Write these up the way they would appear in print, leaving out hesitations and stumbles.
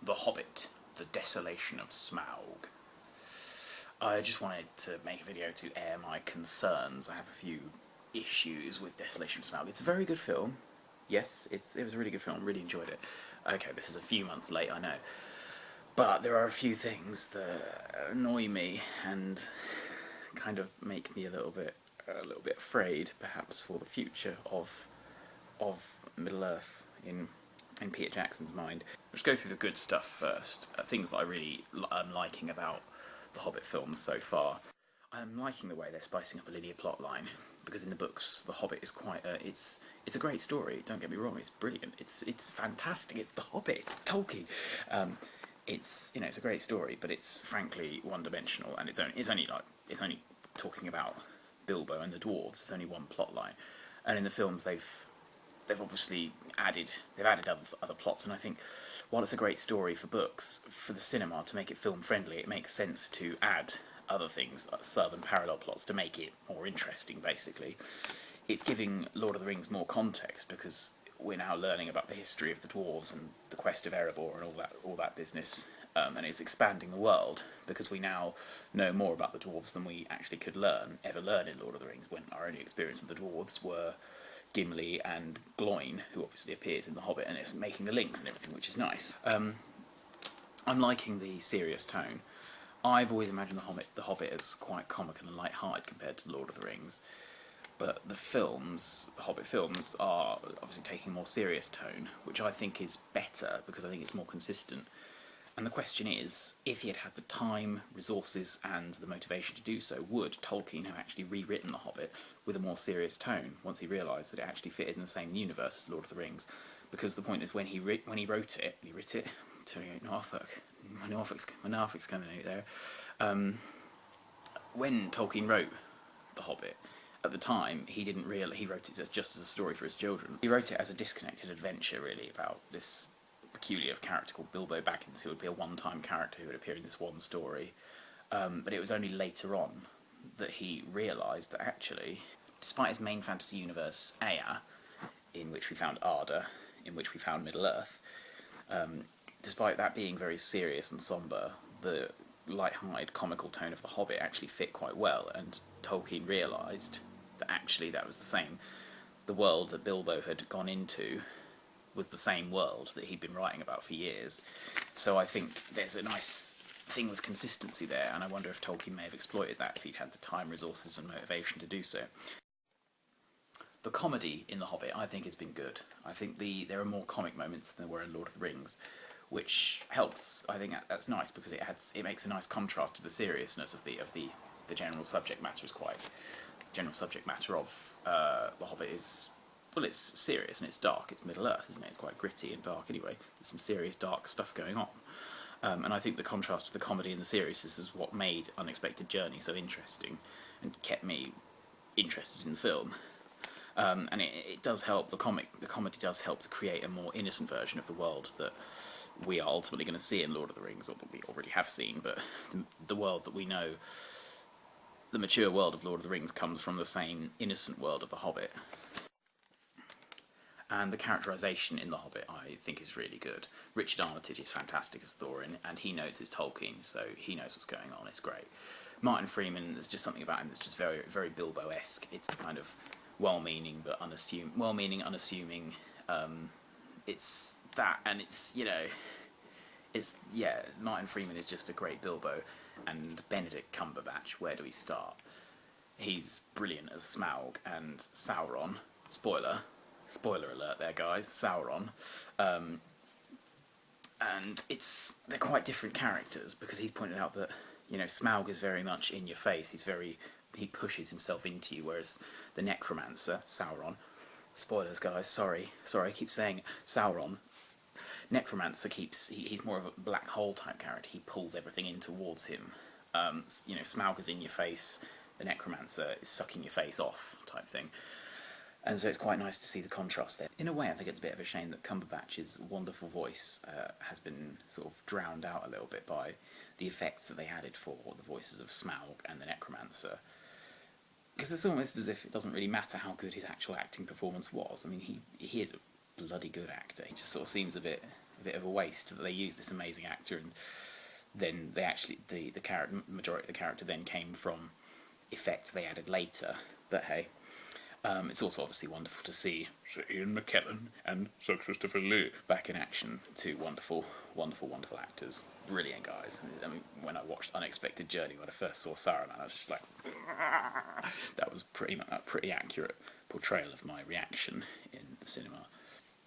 The Hobbit, The Desolation of Smaug. I just wanted to make a video to air my concerns. I have a few issues with Desolation of Smaug. It's a very good film. Yes, it was a really good film. Really enjoyed it. Okay, this is a few months late, I know. But there are a few things that annoy me and kind of make me a little bit afraid, perhaps, for the future of Middle Earth in Peter Jackson's mind. Let's go through the good stuff first. Things that I really am liking about the Hobbit films so far. I'm liking the way they're spicing up a linear plot line, because in the books The Hobbit is quite it's a great story, don't get me wrong, it's brilliant, it's fantastic, it's The Hobbit, it's Tolkien. It's it's a great story, but it's frankly one-dimensional, and it's only talking about Bilbo and the dwarves. It's only one plot line, and in the films they've obviously added other plots, and I think while it's a great story for books, for the cinema, to make it film friendly, it makes sense to add other things, southern parallel plots, to make it more interesting. Basically, it's giving Lord of the Rings more context, because we're now learning about the history of the dwarves and the quest of Erebor and all that business, and it's expanding the world, because we now know more about the dwarves than we actually could ever learn in Lord of the Rings, when our only experience of the dwarves were Gimli and Gloin, who obviously appears in The Hobbit, and it's making the links and everything, which is nice. I'm liking the serious tone. I've always imagined The Hobbit as quite comical and light-hearted compared to The Lord of the Rings, but the Hobbit films, are obviously taking a more serious tone, which I think is better, because I think it's more consistent. And the question is, if he had had the time, resources, and the motivation to do so, would Tolkien have actually rewritten The Hobbit with a more serious tone once he realised that it actually fitted in the same universe as Lord of the Rings? Because the point is, when he wrote it. Sorry, Norfolk's coming out there. When Tolkien wrote The Hobbit, at the time, he wrote it just as a story for his children. He wrote it as a disconnected adventure, really, about this peculiar character called Bilbo Baggins, who would be a one-time character who would appear in this one story. But it was only later on that he realised that actually, despite his main fantasy universe, Ea, in which we found Arda, in which we found Middle-earth, despite that being very serious and sombre, the light-hearted, comical tone of The Hobbit actually fit quite well, and Tolkien realised that actually that was the same. The world that Bilbo had gone into was the same world that he'd been writing about for years. So I think there's a nice thing with consistency there, and I wonder if Tolkien may have exploited that if he'd had the time, resources, and motivation to do so. The comedy in The Hobbit, I think, has been good. I think there are more comic moments than there were in Lord of the Rings, which helps. I think that's nice, because it makes a nice contrast to the seriousness of the general subject matter. The general subject matter of The Hobbit is, well, it's serious and it's dark. It's Middle-earth, isn't it? It's quite gritty and dark anyway. There's some serious, dark stuff going on. And I think the contrast of the comedy and the seriousness is what made Unexpected Journey so interesting and kept me interested in the film. And it does help, the comedy does help to create a more innocent version of the world that we are ultimately going to see in Lord of the Rings, or that we already have seen, but the world that we know, the mature world of Lord of the Rings, comes from the same innocent world of The Hobbit. And the characterisation in The Hobbit, I think, is really good. Richard Armitage is fantastic as Thorin, and he knows his Tolkien, so he knows what's going on. It's great. Martin Freeman, there's just something about him that's just very, very Bilbo-esque. It's the kind of well-meaning but unassuming. It's that, and Martin Freeman is just a great Bilbo. And Benedict Cumberbatch, where do we start? He's brilliant as Smaug and Sauron. Spoiler alert there, guys, Sauron. And they're quite different characters, because he's pointed out that, Smaug is very much in your face. He pushes himself into you, whereas the necromancer, Sauron, spoilers, guys, sorry, I keep saying it, Sauron, necromancer he's more of a black hole type character. He pulls everything in towards him. Smaug is in your face, the necromancer is sucking your face off type thing. And so it's quite nice to see the contrast there. In a way, I think it's a bit of a shame that Cumberbatch's wonderful voice has been sort of drowned out a little bit by the effects that they added for the voices of Smaug and the necromancer. Because it's almost as if it doesn't really matter how good his actual acting performance was. I mean, he is a bloody good actor. He just sort of seems a bit a bit of a waste that they used this amazing actor, and then they actually the majority of the character then came from effects they added later. But hey, it's also obviously wonderful to see Sir Ian McKellen and Sir Christopher Lee back in action. Two wonderful, wonderful, wonderful actors. Brilliant guys. I mean, when I watched Unexpected Journey, when I first saw Saruman, I was just like, that was a pretty accurate portrayal of my reaction in the cinema.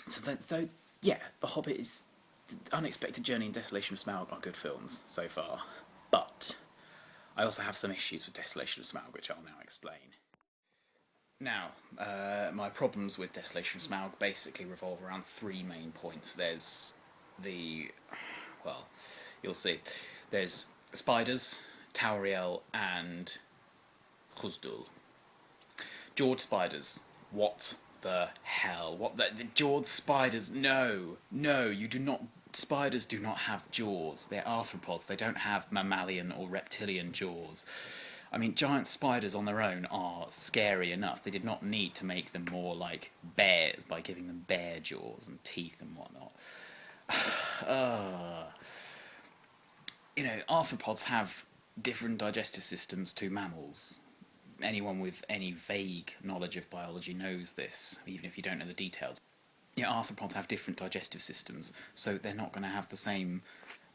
So yeah, The Hobbit is... Unexpected Journey and Desolation of Smaug are good films so far, but I also have some issues with Desolation of Smaug, which I'll now explain. Now, my problems with Desolation of Smaug basically revolve around three main points. There's well, you'll see. There's spiders, Tauriel, and Khuzdul. George spiders. What the hell? What the George spiders? No, you do not. Spiders do not have jaws. They're arthropods. They don't have mammalian or reptilian jaws. I mean, giant spiders on their own are scary enough. They did not need to make them more like bears by giving them bear jaws and teeth and whatnot. You know, arthropods have different digestive systems to mammals. Anyone with any vague knowledge of biology knows this, even if you don't know the details. You know, arthropods have different digestive systems, so they're not going to have the same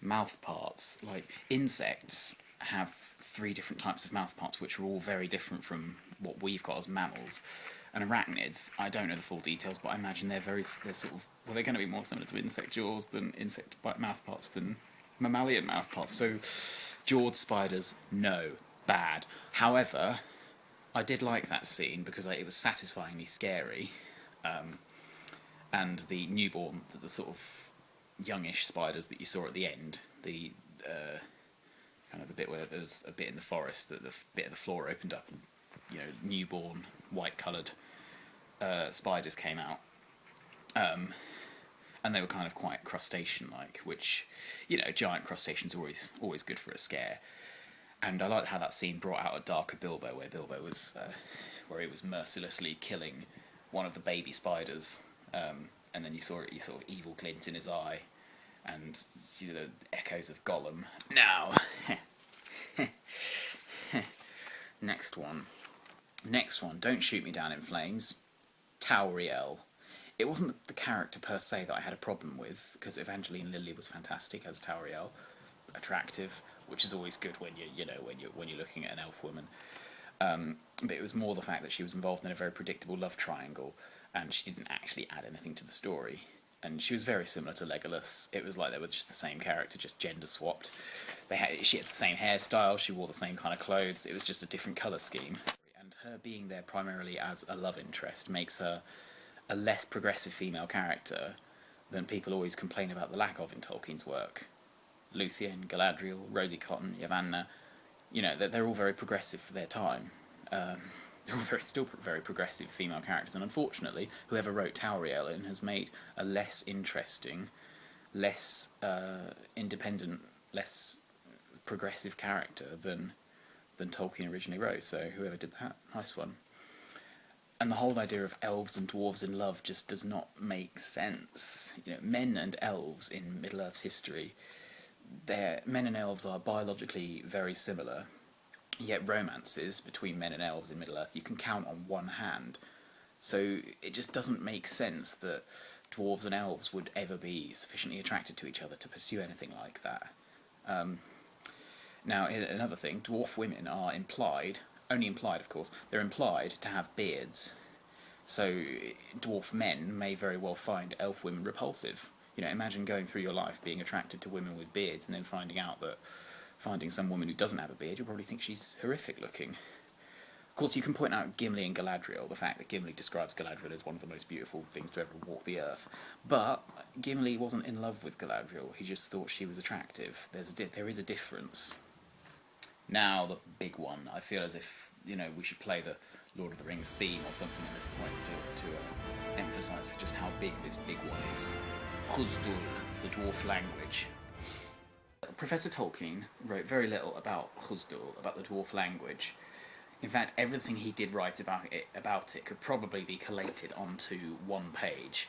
mouth parts. Like, insects have 3 different types of mouth parts, which are all very different from what we've got as mammals. And arachnids, I don't know the full details, but I imagine they're sort of... Well, they're going to be more similar to insect jaws than insect mouth parts than mammalian mouth parts. So, jawed spiders, no. Bad. However, I did like that scene because it was satisfyingly scary. And the newborn, the sort of youngish spiders that you saw at the end, the kind of the bit where there was a bit in the forest, that the bit of the floor opened up and, you know, newborn, white-coloured spiders came out. And they were kind of quite crustacean-like, which, you know, giant crustaceans are always good for a scare. And I liked how that scene brought out a darker Bilbo, where Bilbo was, where he was mercilessly killing one of the baby spiders, and then you saw it, sort of evil glint in his eye, and you know, the echoes of Gollum. Now, next one, Don't Shoot Me Down in Flames. Tauriel. It wasn't the character per se that I had a problem with, because Evangeline Lilly was fantastic as Tauriel, attractive, which is always good when you're looking at an elf woman. But it was more the fact that she was involved in a very predictable love triangle, and she didn't actually add anything to the story. And she was very similar to Legolas. It was like they were just the same character, just gender swapped. She had the same hairstyle, she wore the same kind of clothes, it was just a different colour scheme. And her being there primarily as a love interest makes her a less progressive female character than people always complain about the lack of in Tolkien's work. Luthien, Galadriel, Rosie Cotton, Yavanna, you know, they're all very progressive for their time. They're all still very progressive female characters, and unfortunately, whoever wrote Tauriel in has made a less interesting, less independent, less progressive character than Tolkien originally wrote. So whoever did that, nice one. And the whole idea of elves and dwarves in love just does not make sense. You know, men and elves in Middle-earth's history, men and elves are biologically very similar, yet romances between men and elves in Middle-earth you can count on one hand. So it just doesn't make sense that dwarves and elves would ever be sufficiently attracted to each other to pursue anything like that. Now, another thing, dwarf women are implied, only implied of course, they're implied to have beards. So dwarf men may very well find elf women repulsive. You know, imagine going through your life being attracted to women with beards and then finding some woman who doesn't have a beard, you'll probably think she's horrific looking. Of course, you can point out Gimli and Galadriel, the fact that Gimli describes Galadriel as one of the most beautiful things to ever walk the earth. But Gimli wasn't in love with Galadriel, he just thought she was attractive. There is a difference. Now, the big one. I feel as if, you know, we should play the Lord of the Rings theme or something at this point to emphasise just how big this big one is. Khuzdul, the dwarf language. Professor Tolkien wrote very little about Khuzdul, about the dwarf language. In fact, everything he did write about it could probably be collated onto one page.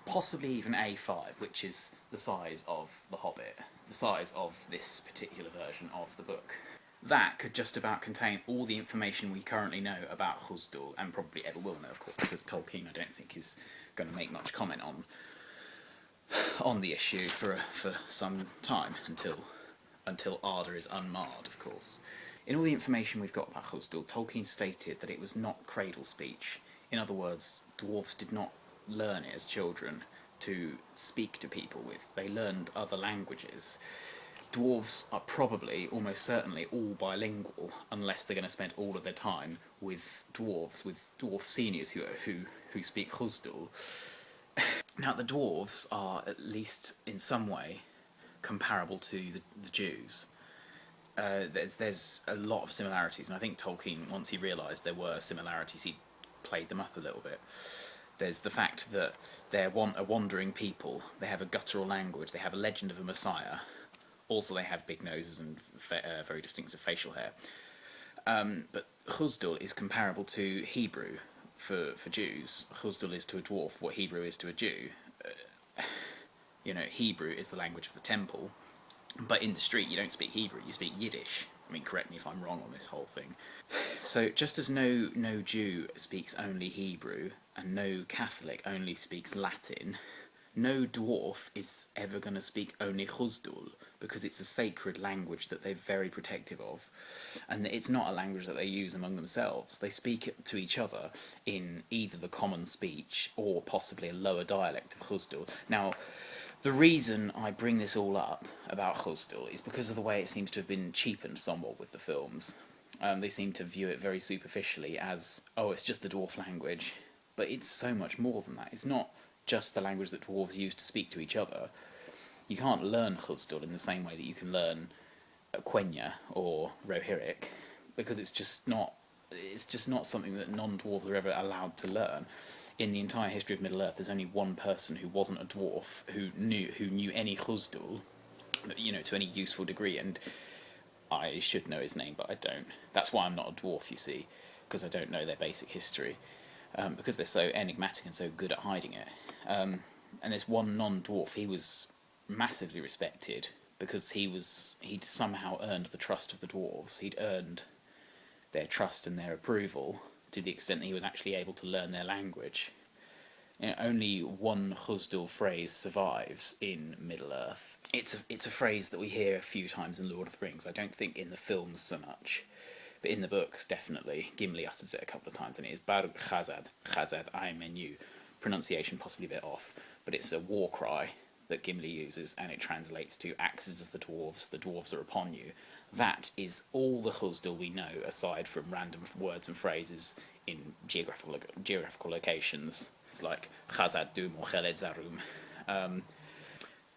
possibly even A5, which is the size of The Hobbit, the size of this particular version of the book. That could just about contain all the information we currently know about Khusdul, and probably ever will know, of course, because Tolkien, I don't think, is going to make much comment on the issue for some time, until Arda is unmarred, of course. In all the information we've got about Khusdul, Tolkien stated that it was not cradle speech. In other words, dwarves did not learn it as children to speak to people with. They learned other languages. Dwarves are probably, almost certainly, all bilingual, unless they're going to spend all of their time with dwarves, with dwarf seniors who speak Khusdul. Now, the dwarves are, at least in some way, comparable to the Jews. There's a lot of similarities, and I think Tolkien, once he realised there were similarities, he played them up a little bit. There's the fact that they're a wandering people, they have a guttural language, they have a legend of a messiah, also they have big noses and very distinctive facial hair. But Khusdul is comparable to Hebrew for Jews. Khusdul is to a dwarf what Hebrew is to a Jew. Hebrew is the language of the temple, but in the street you don't speak Hebrew, you speak Yiddish. I mean, correct me if I'm wrong on this whole thing. So just as no Jew speaks only Hebrew, and no Catholic only speaks Latin, no dwarf is ever going to speak only Khusdul, because it's a sacred language that they're very protective of, and it's not a language that they use among themselves. They speak to each other in either the common speech or possibly a lower dialect of Khusdul. Now, the reason I bring this all up about Khusdul is because of the way it seems to have been cheapened somewhat with the films. They seem to view it very superficially as, oh, it's just the dwarf language, but it's so much more than that. It's not just the language that dwarves use to speak to each other. You can't learn Khusdul in the same way that you can learn Quenya or Rohirric, because it's just not something that non-dwarves are ever allowed to learn. In the entire history of Middle-earth, there's only one person who wasn't a dwarf who knew any Khusdul, to any useful degree, and I should know his name, but I don't. That's why I'm not a dwarf, you see, because I don't know their basic history, because they're so enigmatic and so good at hiding it. And there's one non-dwarf, he was massively respected because he'd somehow earned the trust of the dwarves. He'd earned their trust and their approval to the extent that he was actually able to learn their language. Only one Khusdul phrase survives in Middle-earth. It's a phrase that we hear a few times in Lord of the Rings. I don't think in the films so much, but in the books, definitely. Gimli utters it a couple of times, and it is Barg Chazad, Chazad I Menu. Pronunciation possibly a bit off, but it's a war cry that Gimli uses, and it translates to axes of the dwarves are upon you. That is all the Khusdul we know, aside from random words and phrases in geographical locations. It's like Chazad Dum or Cheled Zarum.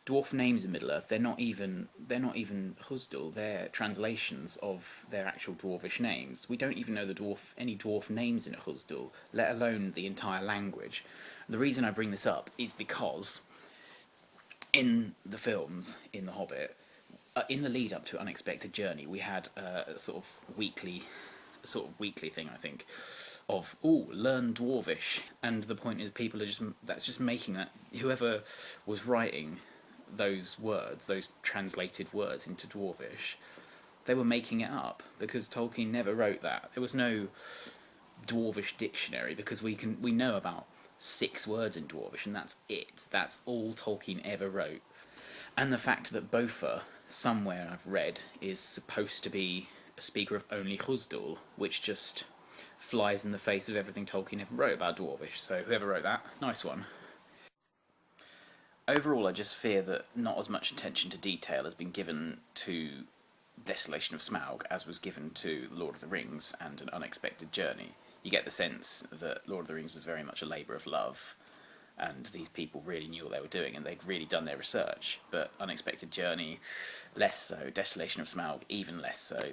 Dwarf names in Middle-earth, they're not even Khusdul, they're translations of their actual dwarvish names. We don't even know any dwarf names in Khusdul, let alone the entire language. The reason I bring this up is because in the films, in The Hobbit, in the lead up to Unexpected Journey, we had a sort of weekly thing, I think, of learn Dwarvish, and the point is people are just making that, whoever was writing those words, those translated words into Dwarvish, they were making it up, because Tolkien never wrote that. There was no Dwarvish dictionary, because we know about 6 words in Dwarvish, and that's it. That's all Tolkien ever wrote. And the fact that Bofur, somewhere I've read, is supposed to be a speaker of only Khusdul, which just flies in the face of everything Tolkien ever wrote about Dwarvish. So whoever wrote that, nice one. Overall, I just fear that not as much attention to detail has been given to Desolation of Smaug as was given to Lord of the Rings and An Unexpected Journey. You get the sense that Lord of the Rings was very much a labour of love, and these people really knew what they were doing, and they'd really done their research. But Unexpected Journey, less so. Desolation of Smaug, even less so.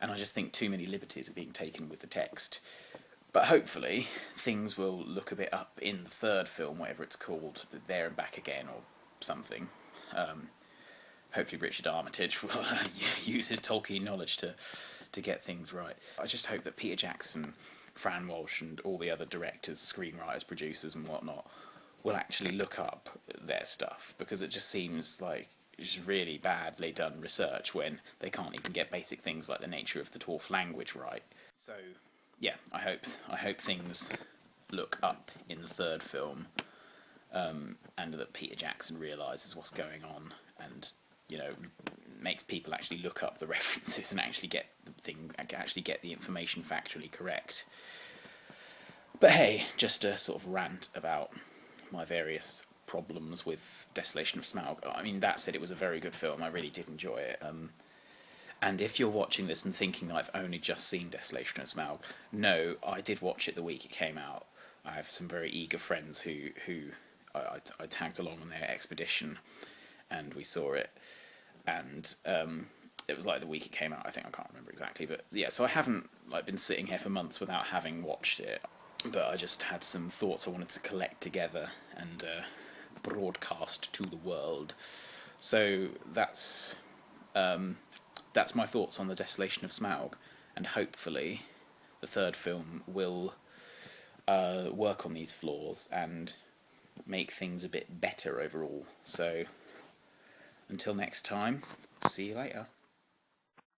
And I just think too many liberties are being taken with the text. But hopefully, things will look a bit up in the third film, whatever it's called, There and Back Again, or something. Hopefully Richard Armitage will use his Tolkien knowledge to get things right. I just hope that Peter Jackson, Fran Walsh, and all the other directors, screenwriters, producers and whatnot will actually look up their stuff, because it just seems like it's really badly done research when they can't even get basic things like the nature of the dwarf language right. So yeah, I hope things look up in the third film, and that Peter Jackson realises what's going on, and makes people actually look up the references and actually get the information factually correct. But hey, just a sort of rant about my various problems with Desolation of Smaug. I mean, that said, it was a very good film. I really did enjoy it. And if you're watching this and thinking I've only just seen Desolation of Smaug, no, I did watch it the week it came out. I have some very eager friends who I tagged along on their expedition, and we saw it. And it was like the week it came out. I think, I can't remember exactly, but yeah. So I haven't been sitting here for months without having watched it. But I just had some thoughts I wanted to collect together and broadcast to the world. So that's my thoughts on the Desolation of Smaug, and hopefully the third film will work on these flaws and make things a bit better overall. So until next time, see you later.